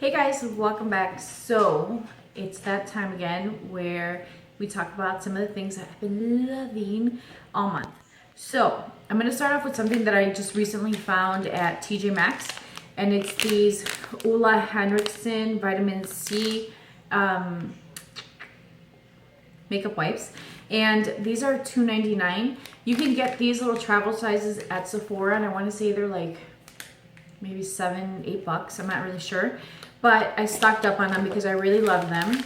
Hey guys, welcome back. So it's that time again where we talk about some of the things that I've been loving all month. So I'm going to start off with something that I just recently found at TJ Maxx, and it's these Ulla Henriksen vitamin C makeup wipes, and these are $2.99. You can get these little travel sizes at Sephora, and I want to say they're like maybe $7-8. I'm not really sure, but I stocked up on them because I really love them.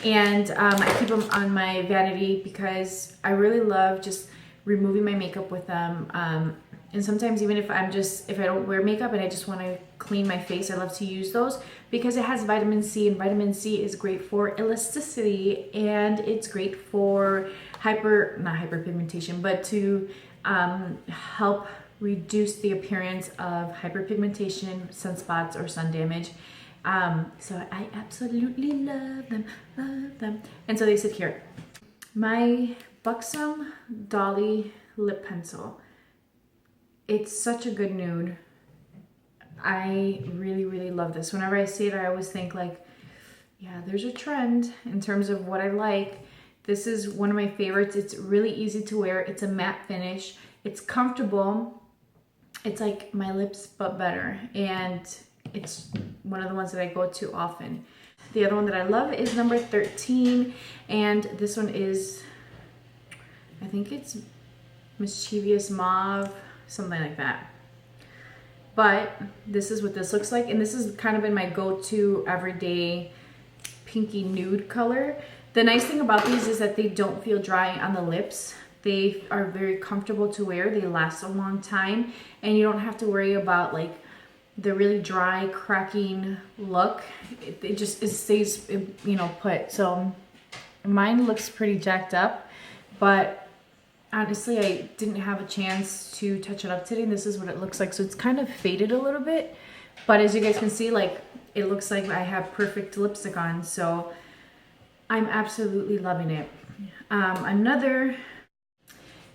And I keep them on my vanity because I really love just removing my makeup with them. And sometimes even if I don't wear makeup and I just want to clean my face, I love to use those because it has vitamin C, and vitamin C is great for elasticity, and it's great for not hyperpigmentation, but to help reduce the appearance of hyperpigmentation, sunspots, or sun damage. So I absolutely love them. And so they sit here. My Buxom Dolly lip pencil. It's such a good nude. I really love this. Whenever I see it, I always think like, yeah, there's a trend in terms of what I like. This is one of my favorites. It's really easy to wear. It's a matte finish. It's comfortable. It's like my lips, but better. And it's one of the ones that I go to often. The other one that I love is number 13. And this one is, I think it's Mischievous Mauve, something like that. But this is what this looks like. And this has kind of been my go-to everyday pinky nude color. The nice thing about these is that they don't feel dry on the lips. They are very comfortable to wear. They last a long time, and you don't have to worry about like the really dry, cracking look. It stays, put. So mine looks pretty jacked up, but honestly, I didn't have a chance to touch it up today. And this is what it looks like. So it's kind of faded a little bit, but as you guys can see, like it looks like I have perfect lipstick on. So I'm absolutely loving it.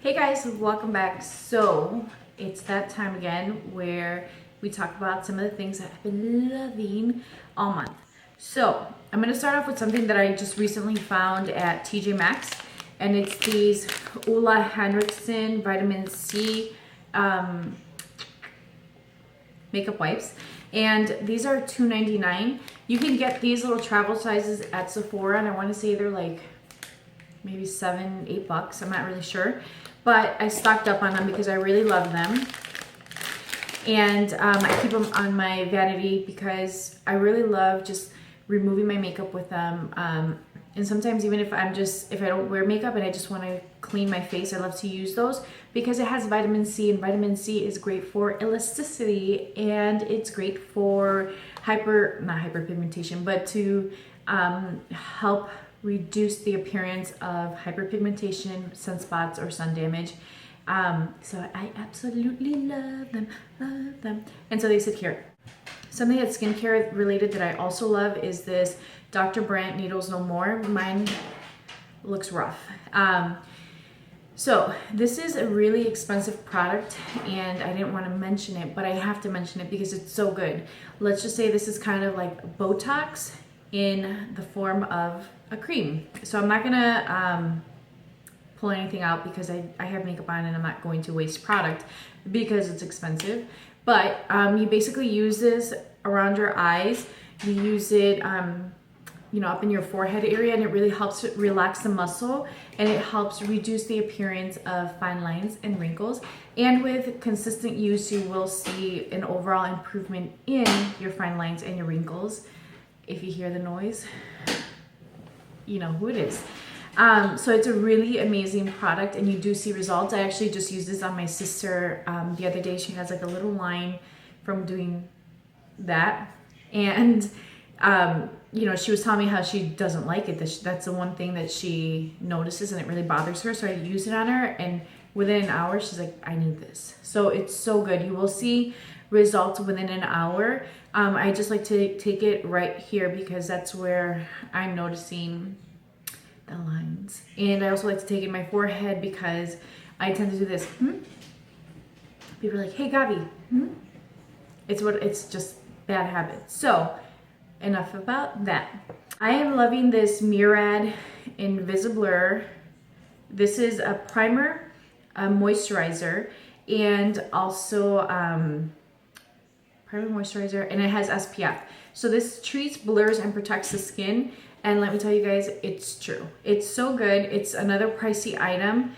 Hey guys, welcome back. So it's that time again where we talk about some of the things that I've been loving all month. So I'm going to start off with something that I just recently found at TJ Maxx, and it's these Ulla Henriksen vitamin C makeup wipes, and these are $2.99. You can get these little travel sizes at Sephora, and I want to say they're like maybe $7-8. I'm not really sure, but I stocked up on them because I really love them. And I keep them on my vanity because I really love just removing my makeup with them. And sometimes even if I don't wear makeup and I just want to clean my face, I love to use those because it has vitamin C, and vitamin C is great for elasticity, and it's great for not hyperpigmentation, but to help reduce the appearance of hyperpigmentation, sunspots, or sun damage. So I absolutely love them. And so they sit here. Something that's skincare related that I also love is this Dr. Brandt Needles No More. Mine looks rough. So this is a really expensive product, and I didn't want to mention it, but I have to mention it because it's so good. Let's just say this is kind of like Botox in the form of a cream. So I'm not gonna pull anything out because I have makeup on and I'm not going to waste product because it's expensive. But you basically use this around your eyes. You use it up in your forehead area, and it really helps relax the muscle, and it helps reduce the appearance of fine lines and wrinkles. And with consistent use, you will see an overall improvement in your fine lines and your wrinkles. If you hear the noise, you know who it is. So it's a really amazing product, and you do see results. I actually just used this on my sister the other day. She has like a little line from doing that, and she was telling me how she doesn't like it. That's the one thing that she notices, and it really bothers her. So I used it on her, and within an hour, she's like, I need this. So it's so good. You will see results within an hour. I just like to take it right here because that's where I'm noticing the lines. And I also like to take it in my forehead because I tend to do this. People are like, hey, Gabi. It's just bad habits. So enough about that. I am loving this Murad Invisiblur. This is a primer, a moisturizer, and also primer, moisturizer, and it has SPF. So this treats, blurs, and protects the skin. And let me tell you guys, it's true. It's so good. It's another pricey item,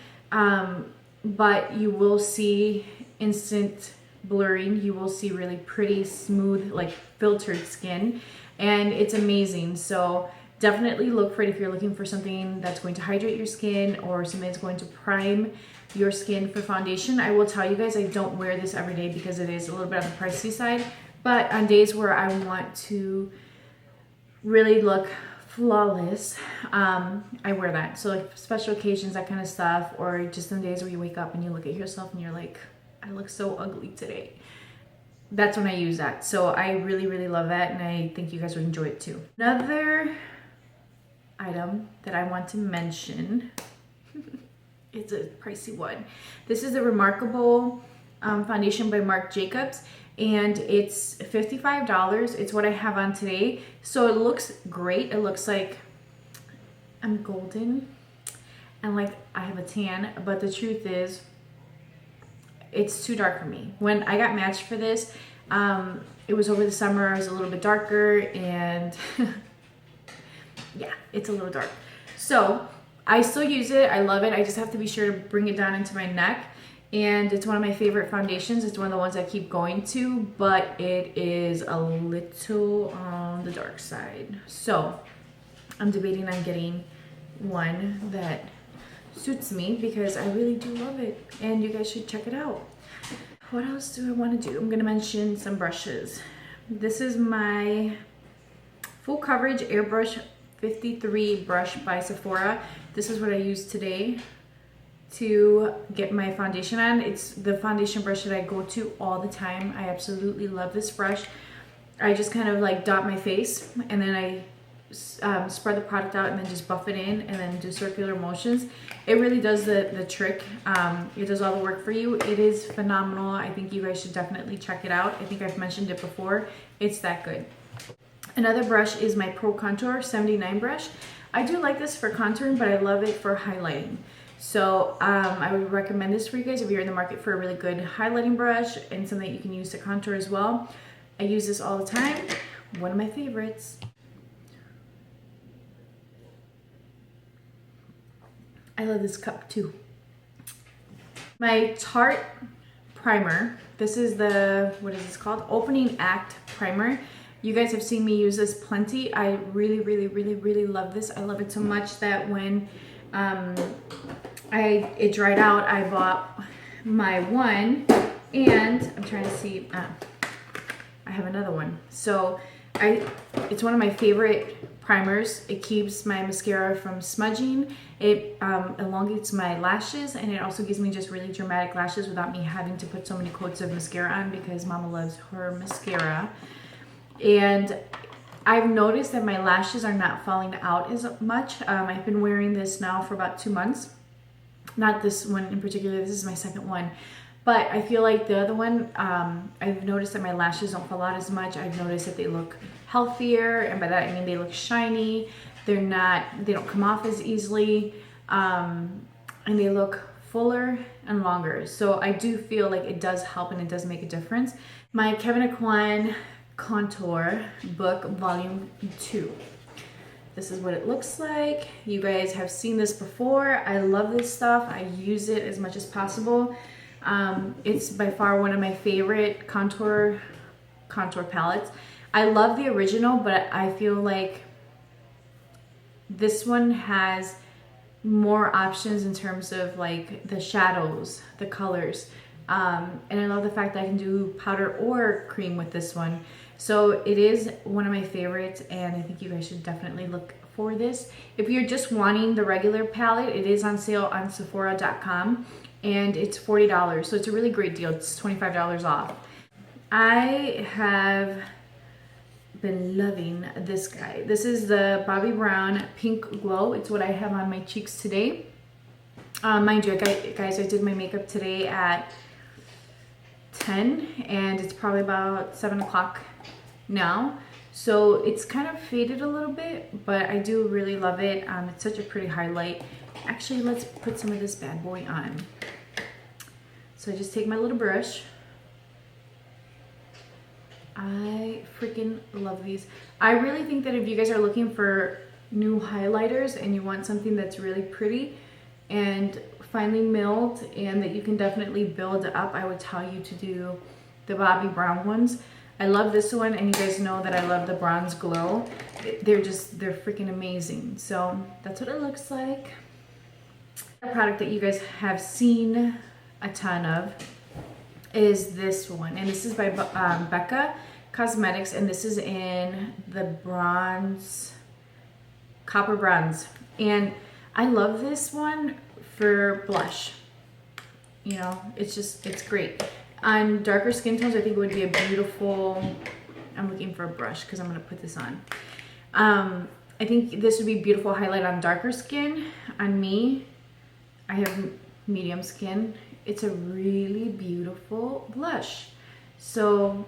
but you will see instant blurring. You will see really pretty, smooth, like filtered skin, and it's amazing. So definitely look for it if you're looking for something that's going to hydrate your skin or something that's going to prime your skin for foundation. I will tell you guys, I don't wear this every day because it is a little bit on the pricey side, but on days where I want to really look flawless, I wear that. So like special occasions, that kind of stuff, or just on days where you wake up and you look at yourself and you're like, I look so ugly today. That's when I use that. So I really, really love that, and I think you guys would enjoy it too. Another item that I want to mention, it's a pricey one. This is the Remarkable foundation by Marc Jacobs, and it's $55. It's what I have on today. So it looks great. It looks like I'm golden and like I have a tan, but the truth is it's too dark for me. When I got matched for this, it was over the summer. I was a little bit darker, and yeah, it's a little dark. So I still use it. I love it. I just have to be sure to bring it down into my neck. And it's one of my favorite foundations. It's one of the ones I keep going to, but it is a little on the dark side. So I'm debating on getting one that suits me because I really do love it, and you guys should check it out. What else do I want to do? I'm going to mention some brushes. This is my Full Coverage Airbrush 53 brush by Sephora. This is what I use today to get my foundation on. It's the foundation brush that I go to all the time. I absolutely love this brush. I just kind of like dot my face, and then I spread the product out and then just buff it in and then do circular motions. It really does the trick. It does all the work for you. It is phenomenal. I think you guys should definitely check it out. I think I've mentioned it before. It's that good. Another brush is my Pro Contour 79 brush. I do like this for contouring, but I love it for highlighting. So I would recommend this for you guys if you're in the market for a really good highlighting brush and something that you can use to contour as well. I use this all the time. One of my favorites. I love this cup too. My Tarte primer. This is the, what is this called? Opening Act primer. You guys have seen me use this plenty. I really, really, really, really love this. I love it so much that when it dried out, I bought my one, and I'm trying to see, I have another one. So it's one of my favorite primers. It keeps my mascara from smudging. It elongates my lashes, and it also gives me just really dramatic lashes without me having to put so many coats of mascara on, because Mama loves her mascara. And I've noticed that my lashes are not falling out as much. I've been wearing this now for about 2 months. Not this one in particular, this is my second one. But I feel like the other one, I've noticed that my lashes don't fall out as much. I've noticed that they look healthier, and by that I mean they look shiny. They don't come off as easily, and they look fuller and longer. So I do feel like it does help, and it does make a difference. My Kevyn Aucoin Contour Book Volume 2. This is what it looks like. You guys have seen this before. I love this stuff. I use it as much as possible. It's by far one of my favorite contour palettes. I love the original, but I feel like this one has more options in terms of like the shadows, the colors. And I love the fact that I can do powder or cream with this one. So it is one of my favorites, and I think you guys should definitely look for this. If you're just wanting the regular palette, it is on sale on Sephora.com, and it's $40. So it's a really great deal. It's $25 off. I have been loving this guy. This is the Bobbi Brown Pink Glow. It's what I have on my cheeks today. Mind you, guys, I did my makeup today at 10, and it's probably about 7 o'clock now. So it's kind of faded a little bit, but I do really love it. It's such a pretty highlight. Actually, let's put some of this bad boy on. So I just take my little brush. I freaking love these. I really think that if you guys are looking for new highlighters and you want something that's really pretty and finely milled and that you can definitely build up, I would tell you to do the Bobbi Brown ones. I love this one, and you guys know that I love the Bronze Glow. They're freaking amazing. So that's what it looks like. A product that you guys have seen a ton of is this one, and this is by Becca Cosmetics, and this is in the bronze, copper bronze, and I love this one for blush. You know, it's great on darker skin tones. I think it would be a beautiful, I'm looking for a brush because I'm going to put this on. I think this would be a beautiful highlight on darker skin. On me, I have medium skin. It's a really beautiful blush. So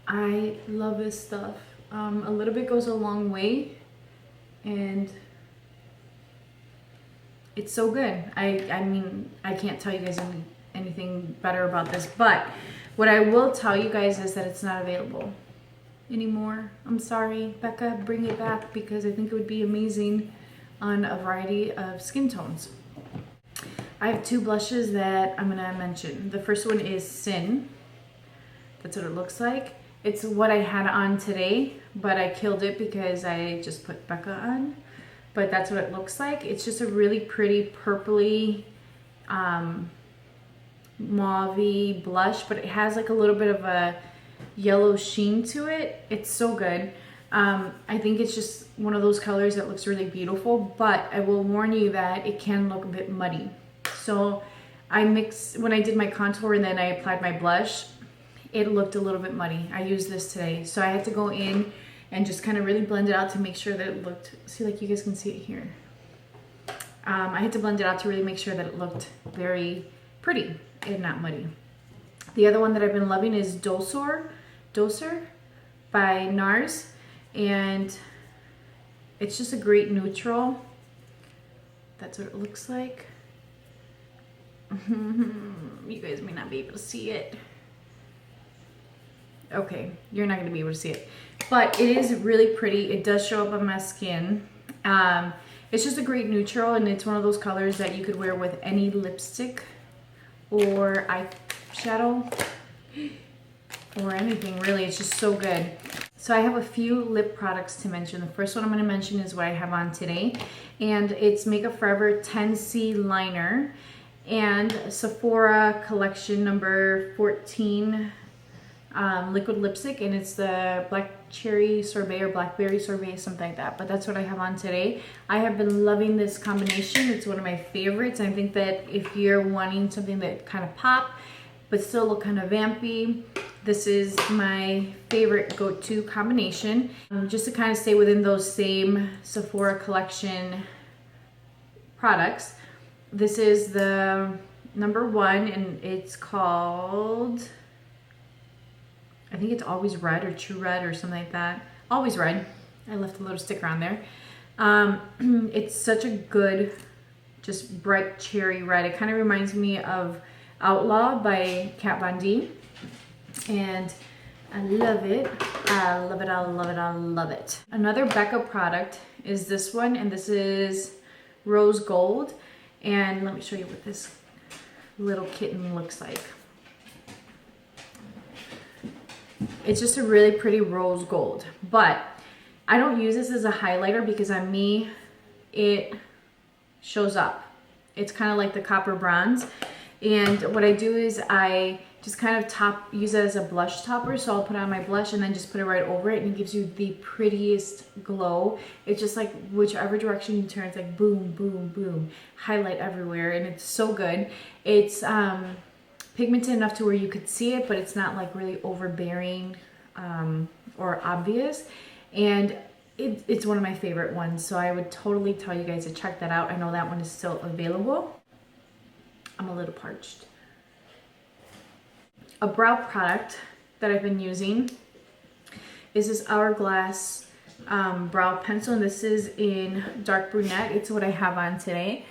I love this stuff. A little bit goes a long way, and it's so good. I mean, I can't tell you guys anything better about this, but what I will tell you guys is that it's not available anymore. I'm sorry, Becca, bring it back, because I think it would be amazing on a variety of skin tones. I have two blushes that I'm gonna mention. The first one is Sin. That's what it looks like. It's what I had on today, but I killed it because I just put Becca on. But that's what it looks like. It's just a really pretty purpley, mauve-y blush, but it has like a little bit of a yellow sheen to it. It's so good. I think it's just one of those colors that looks really beautiful, but I will warn you that it can look a bit muddy. So when I did my contour and then I applied my blush, it looked a little bit muddy. I used this today, so I had to go in and just kind of really blend it out to make sure that it looked, see, like you guys can see it here. I had to blend it out to really make sure that it looked very pretty and not muddy. The other one that I've been loving is Doser by NARS, and it's just a great neutral. That's what it looks like. You guys may not be able to see it. Okay, you're not going to be able to see it, but it is really pretty. It does show up on my skin. It's just a great neutral, and it's one of those colors that you could wear with any lipstick or eyeshadow or anything really. It's just so good. So I have a few lip products to mention. The first one I'm going to mention is what I have on today, and it's Makeup Forever 10C liner and Sephora collection number 14 liquid lipstick, and it's the black cherry sorbet or blackberry sorbet, something like that, but that's what I have on today. I have been loving this combination. It's one of my favorites. I think that if you're wanting something that kind of pop but still look kind of vampy, this is my favorite go-to combination. Just to kind of stay within those same Sephora collection products, this is the number one, and it's called, I think it's Always Red or True Red or something like that. Always Red. I left a little sticker on there. It's such a good, just bright cherry red. It kind of reminds me of Outlaw by Kat Von D. And I love it. I love it. I love it. I love it. Another Becca product is this one, and this is Rose Gold. And let me show you what this little kitten looks like. It's just a really pretty rose gold, but I don't use this as a highlighter because on me, it shows up. It's kind of like the copper bronze. And what I do is I just kind of use it as a blush topper. So I'll put on my blush and then just put it right over it, and it gives you the prettiest glow. It's just like whichever direction you turn, it's like boom, boom, boom, highlight everywhere. And it's so good. It's pigmented enough to where you could see it, but it's not like really overbearing or obvious. And it's one of my favorite ones, so I would totally tell you guys to check that out. I know that one is still available. I'm a little parched. A brow product that I've been using is this Hourglass brow pencil, and this is in dark brunette. It's what I have on today.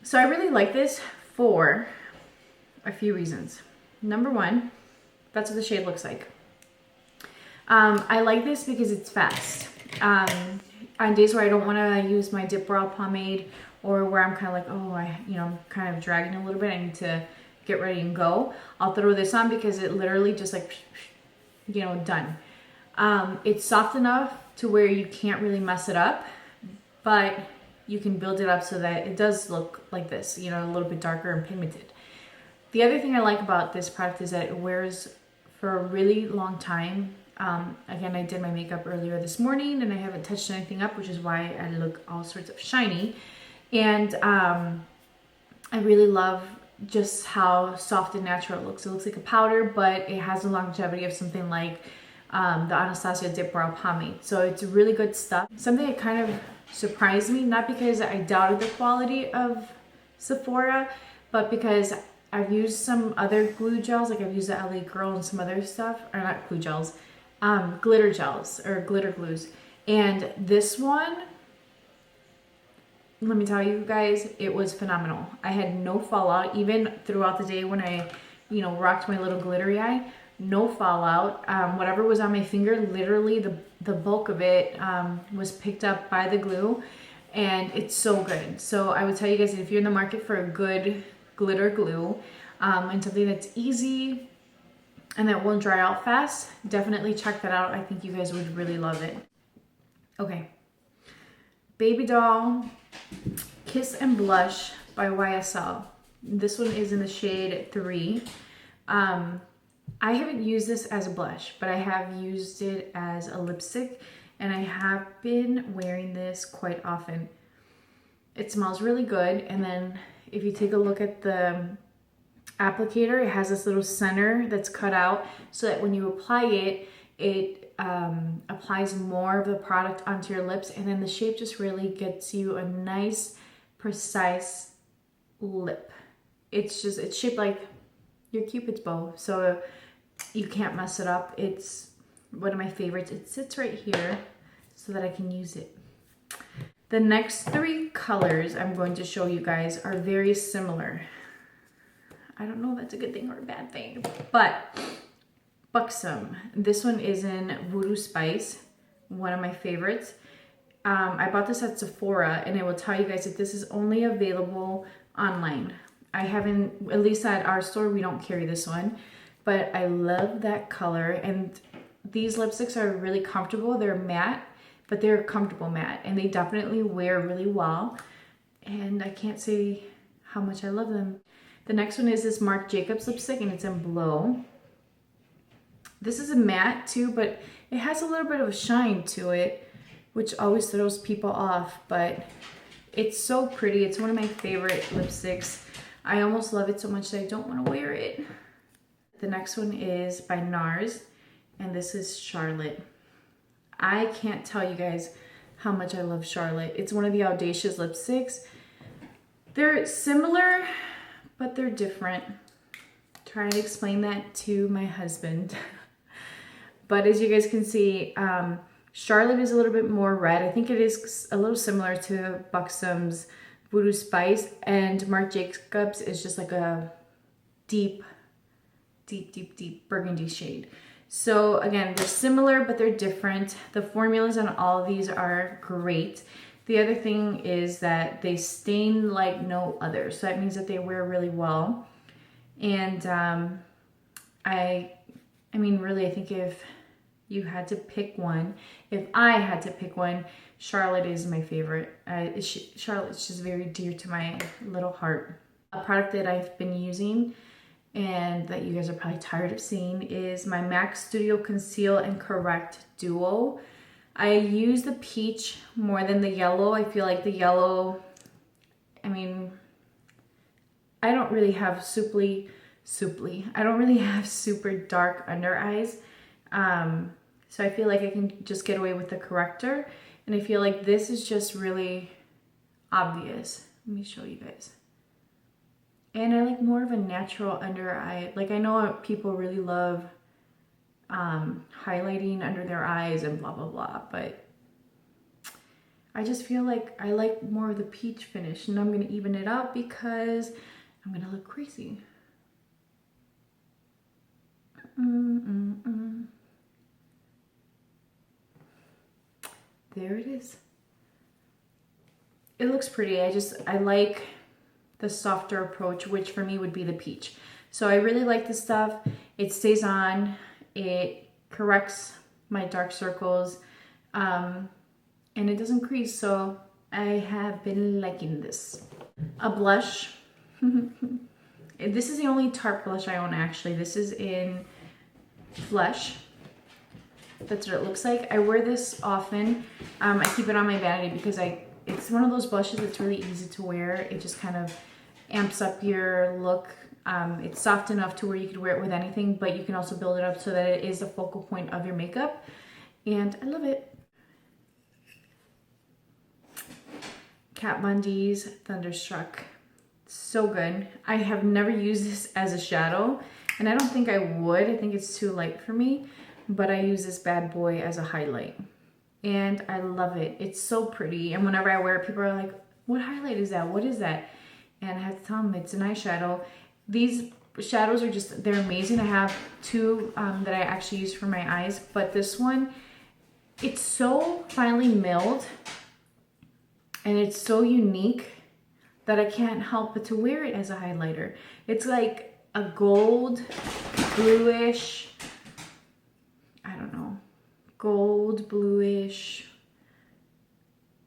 So I really like this for a few reasons. Number one, that's what the shade looks like. I like this because it's fast. On days where I don't want to use my dip brow pomade, or where I'm kind of like, oh, I'm kind of dragging a little bit, I need to get ready and go, I'll throw this on because it literally just like, done. It's soft enough to where you can't really mess it up, but you can build it up so that it does look like this, a little bit darker and pigmented. The other thing I like about this product is that it wears for a really long time. Again, I did my makeup earlier this morning and I haven't touched anything up, which is why I look all sorts of shiny. And I really love just how soft and natural it looks. It looks like a powder, but it has the longevity of something like the Anastasia Dip Brow Pomade. So it's really good stuff. Something that kind of surprised me, not because I doubted the quality of Sephora, but because I've used some other glue gels, like I've used the LA Girl and some other stuff, or not glue gels, glitter gels or glitter glues. And this one, let me tell you guys, it was phenomenal. I had no fallout, even throughout the day when I, rocked my little glittery eye, no fallout. Whatever was on my finger, literally the bulk of it was picked up by the glue, and it's so good. So I would tell you guys, if you're in the market for a good glitter glue and something that's easy and that won't dry out fast, definitely check that out. I think you guys would really love it. Okay, Baby Doll Kiss and Blush by YSL. This one is in the shade 3. I haven't used this as a blush, but I have used it as a lipstick, and I have been wearing this quite often. It smells really good, and then if you take a look at the applicator, it has this little center that's cut out so that when you apply it, it applies more of the product onto your lips, and then the shape just really gets you a nice, precise lip. It's shaped like your Cupid's bow, so you can't mess it up. It's one of my favorites. It sits right here so that I can use it. The next 3 colors I'm going to show you guys are very similar. I don't know if that's a good thing or a bad thing, but Buxom. This one is in Voodoo Spice, one of my favorites. I bought this at Sephora, and I will tell you guys that this is only available online. I haven't, at least at our store, we don't carry this one, but I love that color. And these lipsticks are really comfortable. They're matte, but they're comfortable matte, and they definitely wear really well. And I can't say how much I love them. The next one is this Marc Jacobs lipstick, and it's in Blow. This is a matte too, but it has a little bit of a shine to it, which always throws people off, but it's so pretty. It's one of my favorite lipsticks. I almost love it so much that I don't want to wear it. The next one is by NARS, and this is Charlotte. I can't tell you guys how much I love Charlotte. It's one of the Audacious lipsticks. They're similar, but they're different. Try to explain that to my husband. But as you guys can see, Charlotte is a little bit more red. I think it is a little similar to Buxom's Voodoo Spice, and Marc Jacobs is just like a deep burgundy shade. So again, they're similar, but they're different. The formulas on all of these are great. The other thing is that they stain like no other. So that means that they wear really well. And I mean, really, I think if you had to pick one, if I had to pick one, Charlotte is my favorite. Charlotte's just very dear to my little heart. A product that I've been using and that you guys are probably tired of seeing is my MAC Studio Conceal and Correct Duo. I use the peach more than the yellow. I feel like the yellow, I mean, I don't really have I don't really have super dark under eyes. So I feel like I can just get away with the corrector. And I feel like this is just really obvious. Let me show you guys. And I like more of a natural under eye. Like, I know people really love highlighting under their eyes and blah, blah, blah. But I just feel like I like more of the peach finish, and I'm gonna even it out because I'm gonna look crazy. There it is. It looks pretty. I like the softer approach, which for me would be the peach. So I really like this stuff. It stays on, it corrects my dark circles, and it doesn't crease, so I have been liking this. A blush. This is the only Tarte blush I own, actually. This is in Flesh. That's what it looks like. I wear this often. I keep it on my vanity because it's one of those blushes that's really easy to wear. It just kind of amps up your look. It's soft enough to where you could wear it with anything, but you can also build it up so that it is the focal point of your makeup. And I love it. Kat Von D's Thunderstruck. So good. I have never used this as a shadow, and I don't think I would. I think it's too light for me, but I use this bad boy as a highlight. And I love it. It's so pretty. And whenever I wear it, people are like, what highlight is that? What is that? And I have to tell them it's an eyeshadow. These shadows are just, they're amazing. I have two that I actually use for my eyes, but this one, it's so finely milled and it's so unique that I can't help but to wear it as a highlighter. It's like a gold, bluish, I don't know, gold, bluish,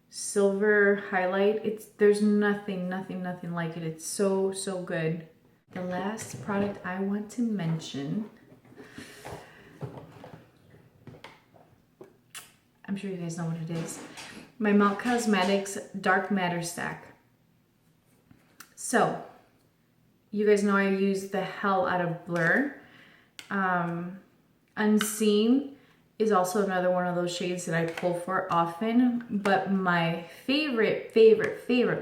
silver highlight. There's nothing like it. It's so, so good. The last product I want to mention, I'm sure you guys know what it is. My Melt Cosmetics Dark Matter Stack. So, you guys know I use the hell out of Blur. Unseen is also another one of those shades that I pull for often, but my favorite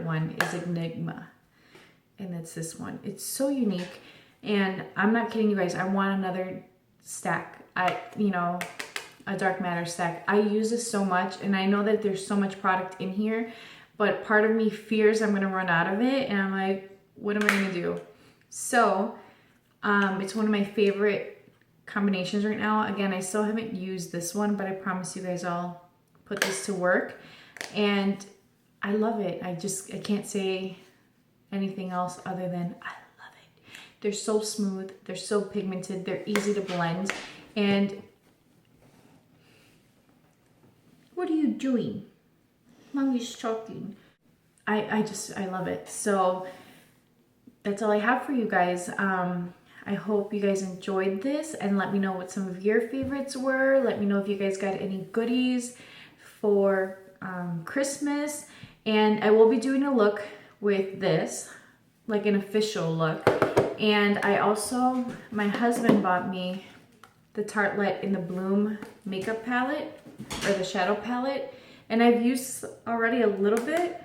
one is Enigma. And it's this one. It's so unique, and I'm not kidding you guys. I want another stack. A dark matter stack. I use this so much, and I know that there's so much product in here, but part of me fears I'm gonna run out of it, and I'm like, what am I gonna do? So, it's one of my favorite combinations right now. Again, I still haven't used this one, but I promise you guys I'll put this to work, and I love it. I can't say anything else other than I love it. They're so smooth, they're so pigmented, they're easy to blend, and what are you doing? Mommy's talking. I love it. So that's all I have for you guys. I hope you guys enjoyed this, and let me know what some of your favorites were. Let me know if you guys got any goodies for Christmas, and I will be doing a look with this, like an official look. And I also, my husband bought me the Tartelette in the Bloom makeup palette, or the shadow palette, and I've used already a little bit,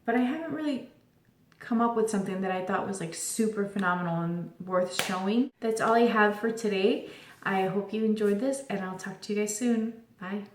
but I haven't really come up with something that I thought was like super phenomenal and worth showing. That's all I have for today. I hope you enjoyed this, and I'll talk to you guys soon. Bye.